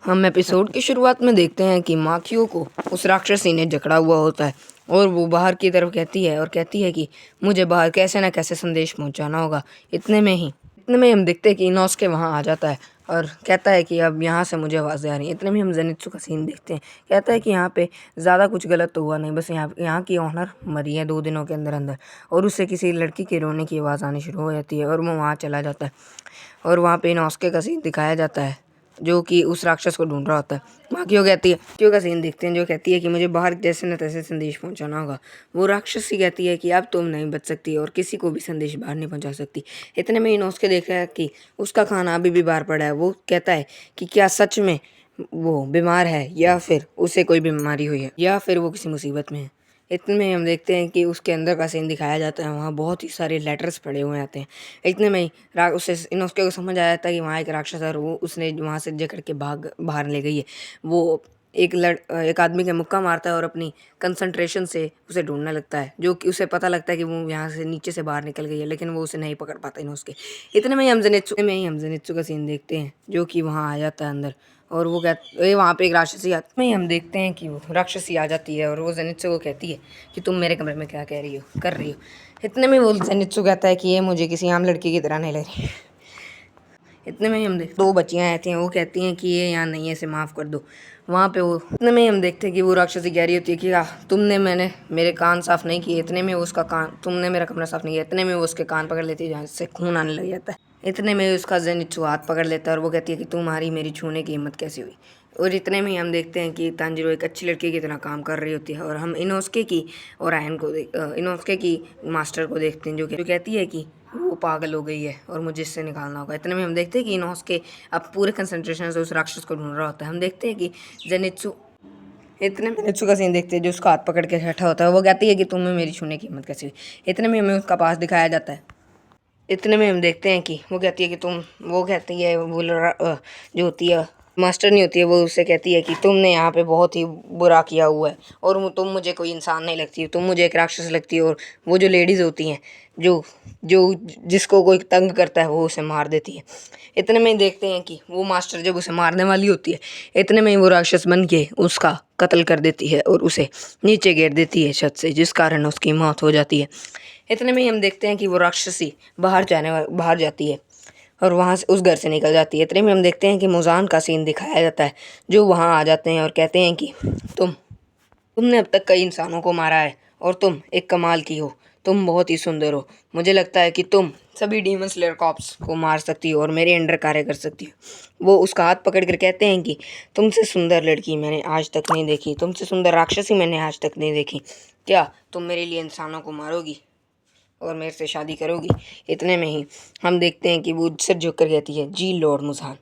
हम एपिसोड की शुरुआत में देखते हैं कि माखियों को उस राक्षसी ने जकड़ा हुआ होता है और वो बाहर की तरफ कहती है कि मुझे बाहर कैसे ना कैसे संदेश पहुंचाना होगा। इतने में हम देखते हैं कि इनोस्के वहां आ जाता है और कहता है कि अब यहाँ से मुझे आवाज़ें आ रही हैं। इतने में हम जेनित्सु का सीन देखते हैं। कहता है कि यहाँ पे ज़्यादा कुछ गलत तो हुआ नहीं, बस यहाँ की ऑनर मरी है 2 दिनों के अंदर अंदर। और उससे किसी लड़की के रोने की आवाज़ आनी शुरू हो जाती है और वो वहाँ चला जाता है और वहाँ पे इनोस्के का सीन दिखाया जाता है जो कि उस राक्षस को ढूंढ रहा होता है। माखियो कहती है, माखियो का सीन देखते हैं जो कहती है कि मुझे बाहर जैसे न तैसे संदेश पहुंचाना होगा। वो राक्षसी कहती है कि अब तुम नहीं बच सकती और किसी को भी संदेश बाहर नहीं पहुंचा सकती। इतने में इनोस्के देखा है कि उसका खाना अभी भी बाहर पड़ा है। वो कहता है कि क्या सच में वो बीमार है या फिर उसे कोई बीमारी हुई है या फिर वो किसी मुसीबत में है। इतने में हम देखते हैं कि उसके अंदर का सीन दिखाया जाता है। वहाँ बहुत ही सारे लेटर्स पड़े हुए आते हैं। इतने में ही उसे इनोस्के को समझ आ जाता है कि वहाँ एक राक्षस है और वो उसने वहाँ से जकड़ के बाहर ले गई है। वो एक आदमी के मुक्का मारता है और अपनी कंसंट्रेशन से उसे ढूंढने लगता है, जो कि उसे पता लगता है कि वो यहाँ से नीचे से बाहर निकल गई है, लेकिन वो उसे नहीं पकड़ पाता इनोस्के। इतने में ही हम जेनित्सु का सीन देखते हैं जो कि वहाँ आ जाता है अंदर और वो कहते वहाँ पे एक राक्षसी आती है। हम देखते हैं कि वो राक्षसी आ जाती है और वो जेनित्सु को कहती है कि तुम मेरे कमरे में क्या कर रही हो। इतने में वो जेनित्सु कहता है कि ये मुझे किसी आम लड़की की तरह नहीं लग रही। इतने में ही हम देखते 2 बच्चियाँ आती हैं। वो कहती हैं कि ये यहाँ नहीं है, इसे माफ़ कर दो। वहाँ पे वो इतने में ही हम देखते हैं कि वो राक्षसी कह रही होती है कि तुमने मेरे कान साफ़ नहीं किए। इतने में उसका कान तुमने मेरा कमरा साफ़ नहीं किया। इतने में वो उसके कान पकड़ लेती है जहाँ से खून आने लग जाता है। इतने में उसका जेनित्सु हाथ पकड़ लेता है और वो कहती है कि तुम्हारी मेरी छूने की हिम्मत कैसी हुई। और इतने में ही हम देखते हैं कि तांजिरो एक अच्छी लड़की की तरह काम कर रही होती है और हम इनोस्के की और इनोस्के की मास्टर को देखते हैं जो कहती है कि वो पागल हो गई है और मुझे इससे निकालना होगा। इतने में हम देखते हैं कि इनोस्के अब पूरे कंसंट्रेशन से उस राक्षस को ढूंढ रहा होता है। हम देखते हैं कि जेनित्सु इतने में जेनित्सु का सीन देखते हैं जो उसका हाथ पकड़ के बैठा होता है। वो कहती है कि तुम्हें मेरी छूने की हिम्मत कैसी हुई। इतने में हमें उसका पास दिखाया जाता है। इतने में हम देखते हैं कि वो कहती है कि वो कहती है जो होती है मास्टर नहीं होती है, वो उससे कहती है कि तुमने यहाँ पे बहुत ही बुरा किया हुआ है और तुम मुझे कोई इंसान नहीं लगती, तुम मुझे एक राक्षस लगती है। और वो जो लेडीज़ होती हैं जो जो जिसको कोई तंग करता है वो उसे मार देती है। इतने में ही देखते हैं कि वो मास्टर जब उसे मारने वाली होती है, इतने में ही वो राक्षस बन के उसका कत्ल कर देती है और उसे नीचे गिर देती है छत से, जिस कारण उसकी मौत हो जाती है। इतने में ही हम देखते हैं कि वो राक्षसी बाहर जाती है और वहाँ से उस घर से निकल जाती है। इतने में हम देखते हैं कि मुजान का सीन दिखाया जाता है जो वहाँ आ जाते हैं और कहते हैं कि तुमने अब तक कई इंसानों को मारा है और तुम एक कमाल की हो, तुम बहुत ही सुंदर हो। मुझे लगता है कि तुम सभी डीमन स्लेयर कॉप्स को मार सकती हो और मेरे अंडर कार्य कर सकती हो। वो उसका हाथ पकड़ कर कहते हैं कि तुमसे सुंदर लड़की मैंने आज तक नहीं देखी, तुमसे सुंदर राक्षसी मैंने आज तक नहीं देखी। क्या तुम मेरे लिए इंसानों को मारोगी और मेरे से शादी करोगी? इतने में ही हम देखते हैं कि वो सिर झुक कर कहती है, जी लॉर्ड मुजान।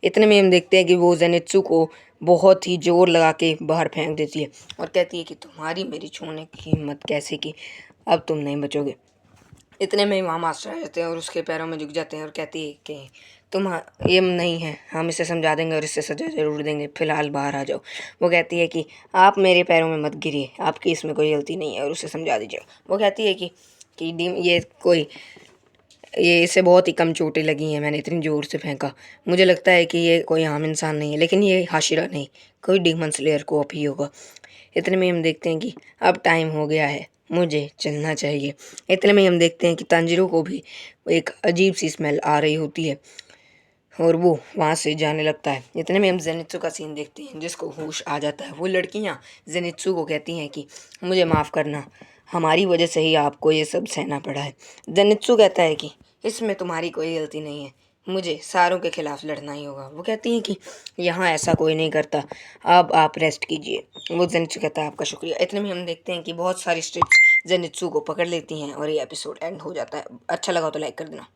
इतने में हम देखते हैं कि वो जेनित्सु को बहुत ही जोर लगा के बाहर फेंक देती है और कहती है कि तुम्हारी मेरी छूने की हिम्मत कैसे की, अब तुम नहीं बचोगे। इतने में ही वहाँ मास्टर आ जाते हैं और उसके पैरों में झुक जाते हैं और कहती है कि तुम ये नहीं है, हम इसे समझा देंगे और इससे सजा जरूर देंगे, फिलहाल बाहर आ जाओ। वो कहती है कि आप मेरे पैरों में मत गिरिए, आपकी इसमें कोई गलती नहीं है और उसे समझा दीजिए। वो कहती है कि ये इसे बहुत ही कम चोटें लगी हैं, मैंने इतनी ज़ोर से फेंका। मुझे लगता है कि ये कोई आम इंसान नहीं है, लेकिन ये हाशिरा नहीं, कोई डीमन स्लेयर को ही होगा। इतने में हम देखते हैं कि अब टाइम हो गया है, मुझे चलना चाहिए। इतने में हम देखते हैं कि तांजिरो को भी एक अजीब सी स्मेल आ रही होती है और वो वहाँ से जाने लगता है। इतने में हम जेनित्सु का सीन देखते हैं जिसको होश आ जाता है। वो लड़कियाँ जेनित्सु को कहती हैं कि मुझे माफ़ करना, हमारी वजह से ही आपको ये सब सहना पड़ा है। जेनित्सु कहता है कि इसमें तुम्हारी कोई गलती नहीं है, मुझे सारों के खिलाफ लड़ना ही होगा। वो कहती हैं कि यहाँ ऐसा कोई नहीं करता, अब आप रेस्ट कीजिए। वो जेनित्सु कहता है आपका शुक्रिया। इतने में हम देखते हैं कि बहुत सारी स्ट्रिप्स जेनित्सु को पकड़ लेती हैं और ये एपिसोड एंड हो जाता है। अच्छा लगा तो लाइक कर देना।